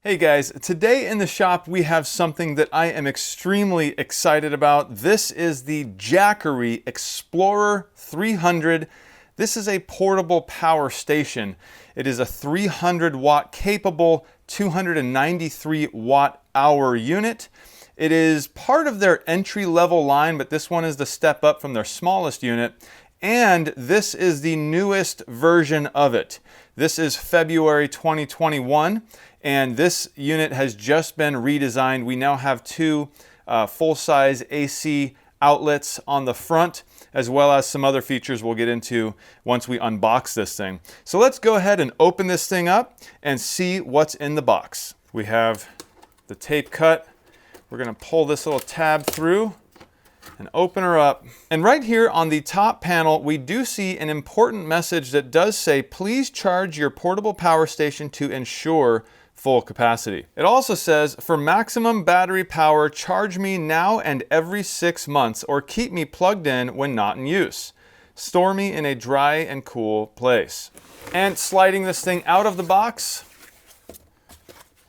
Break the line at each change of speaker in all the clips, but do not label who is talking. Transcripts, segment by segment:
Hey guys, today in the shop we have something that I am extremely excited about. This is the Jackery Explorer 300. This is a portable power station. It is a 300 watt capable 293 watt hour unit. It is part of their entry level line, but this one is the step up from their smallest unit. And this is the newest version of it. This is February 2021. And this unit has just been redesigned. We now have two full-size AC outlets on the front, as well as some other features we'll get into once we unbox this thing. So let's go ahead and open this thing up and see what's in the box. We have the tape cut. We're gonna pull this little tab through and open her up. And right here on the top panel, we do see an important message that does say, please charge your portable power station to ensure full capacity. It also says, for maximum battery power, charge me now and every 6 months, or keep me plugged in when not in use. Store me in a dry and cool place. And sliding this thing out of the box,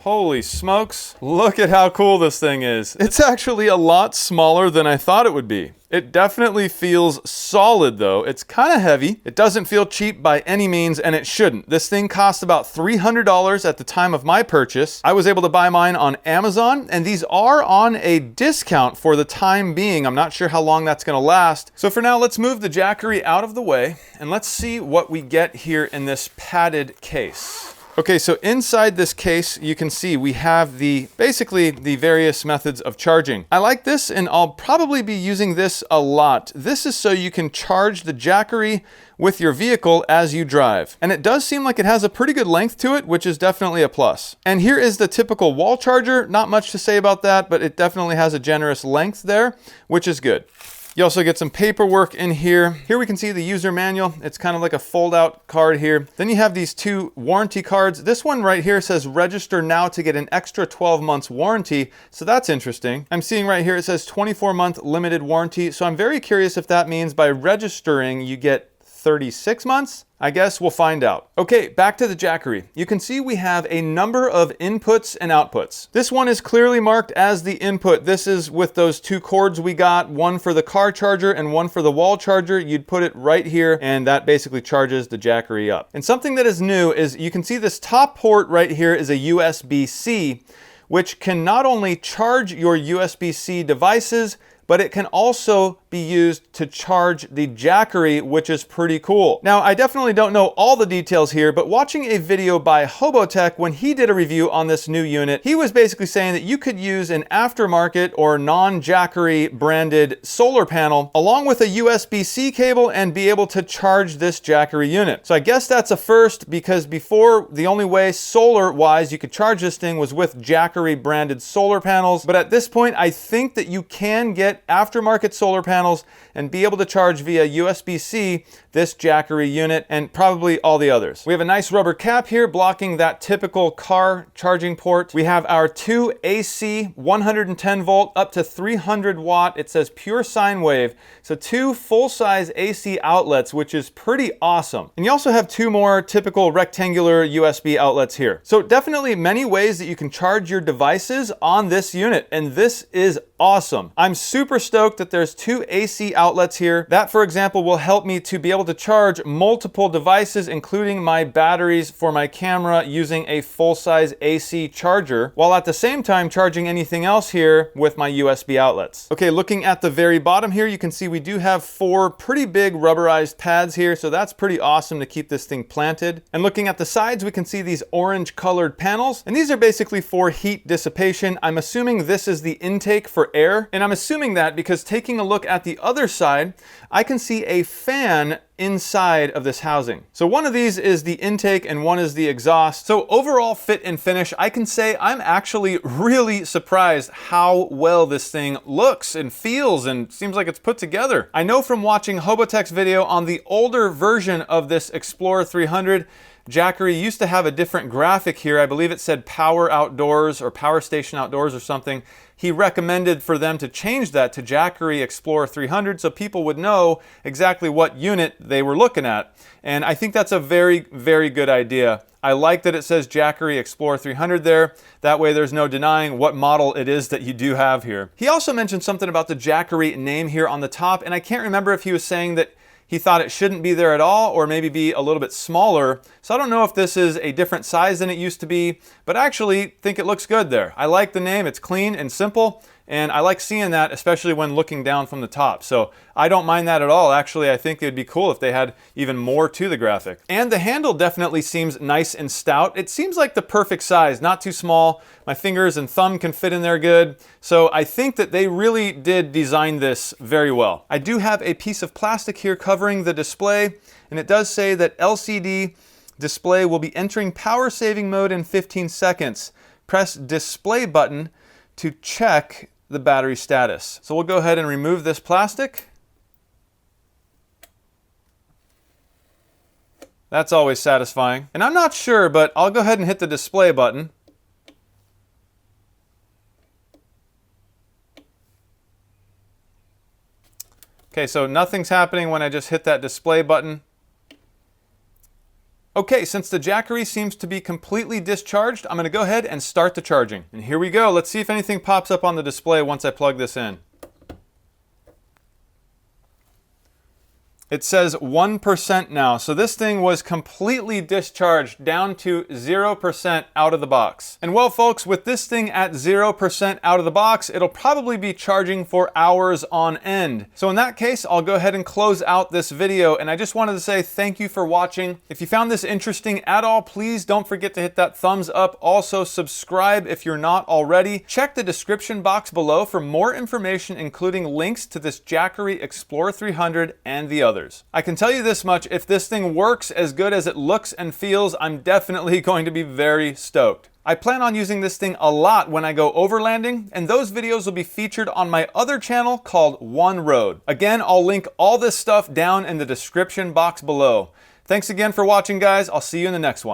holy smokes, look at how cool this thing is. It's actually a lot smaller than I thought it would be. It definitely feels solid though. It's kind of heavy. It doesn't feel cheap by any means, and it shouldn't. This thing cost about $300 at the time of my purchase. I was able to buy mine on Amazon, and these are on a discount for the time being. I'm not sure how long that's gonna last. So for now, let's move the Jackery out of the way, and let's see what we get here in this padded case. Okay, so inside this case, you can see we have basically the various methods of charging. I like this, and I'll probably be using this a lot. This is so you can charge the Jackery with your vehicle as you drive. And it does seem like it has a pretty good length to it, which is definitely a plus. And here is the typical wall charger. Not much to say about that, but it definitely has a generous length there, which is good. You also get some paperwork in here. Here we can see the user manual. It's kind of like a fold-out card here. Then you have these two warranty cards. This one right here says register now to get an extra 12 months warranty. So that's interesting. I'm seeing right here it says 24-month limited warranty. So I'm very curious if that means by registering you get 36 months? I guess we'll find out. Okay, back to the Jackery. You can see we have a number of inputs and outputs. This one is clearly marked as the input. This is with those two cords we got, one for the car charger and one for the wall charger. You'd put it right here, and that basically charges the Jackery up. And something that is new is you can see this top port right here is a USB-C, which can not only charge your USB-C devices, but it can also be used to charge the Jackery, which is pretty cool. Now, I definitely don't know all the details here, but watching a video by Hobotech when he did a review on this new unit, he was basically saying that you could use an aftermarket or non-Jackery branded solar panel along with a USB-C cable and be able to charge this Jackery unit. So I guess that's a first, because before the only way solar-wise you could charge this thing was with Jackery branded solar panels. But at this point, I think that you can get aftermarket solar panels and be able to charge via USB-C this Jackery unit and probably all the others. We have a nice rubber cap here blocking that typical car charging port. We have our two AC 110 volt up to 300 watt. It says pure sine wave. So two full-size AC outlets, which is pretty awesome. And you also have two more typical rectangular USB outlets here. So definitely many ways that you can charge your devices on this unit, and this is awesome. I'm super stoked that there's two AC outlets here. That, for example, will help me to be able to charge multiple devices, including my batteries for my camera, using a full-size AC charger, while at the same time charging anything else here with my USB outlets. Okay, looking at the very bottom here, you can see we do have four pretty big rubberized pads here, so that's pretty awesome to keep this thing planted. And looking at the sides, we can see these orange colored panels, and these are basically for heat dissipation. I'm assuming this is the intake for air, and I'm assuming that because taking a look at the other side, I can see a fan inside of this housing. So one of these is the intake and one is the exhaust. So overall fit and finish, I can say I'm actually really surprised how well this thing looks and feels and seems like it's put together. I know from watching Hobotech's video on the older version of this Explorer 300, Jackery used to have a different graphic here. I believe it said Power Outdoors or Power Station Outdoors or something. He recommended for them to change that to Jackery Explorer 300 so people would know exactly what unit they were looking at. And I think that's a very, very good idea. I like that it says Jackery Explorer 300 there. That way there's no denying what model it is that you do have here. He also mentioned something about the Jackery name here on the top, and I can't remember if he was saying that he thought it shouldn't be there at all or maybe be a little bit smaller. So I don't know if this is a different size than it used to be, but I actually think it looks good there. I like the name. It's clean and simple, and I like seeing that, especially when looking down from the top. So I don't mind that at all. Actually, I think it'd be cool if they had even more to the graphic. And the handle definitely seems nice and stout. It seems like the perfect size, not too small. My fingers and thumb can fit in there good. So I think that they really did design this very well. I do have a piece of plastic here covering the display, and it does say that LCD display will be entering power saving mode in 15 seconds. Press display button to check the battery status. So we'll go ahead and remove this plastic. That's always satisfying. And I'm not sure, but I'll go ahead and hit the display button. Okay, so nothing's happening when I just hit that display button. Okay, since the Jackery seems to be completely discharged, I'm going to go ahead and start the charging. And here we go. Let's see if anything pops up on the display once I plug this in. It says 1% now. So this thing was completely discharged down to 0% out of the box. And well, folks, with this thing at 0% out of the box, it'll probably be charging for hours on end. So in that case, I'll go ahead and close out this video. And I just wanted to say thank you for watching. If you found this interesting at all, please don't forget to hit that thumbs up. Also, subscribe if you're not already. Check the description box below for more information, including links to this Jackery Explorer 300 and the others. I can tell you this much, if this thing works as good as it looks and feels, I'm definitely going to be very stoked. I plan on using this thing a lot when I go overlanding, and those videos will be featured on my other channel called One Road. Again, I'll link all this stuff down in the description box below. Thanks again for watching, guys. I'll see you in the next one.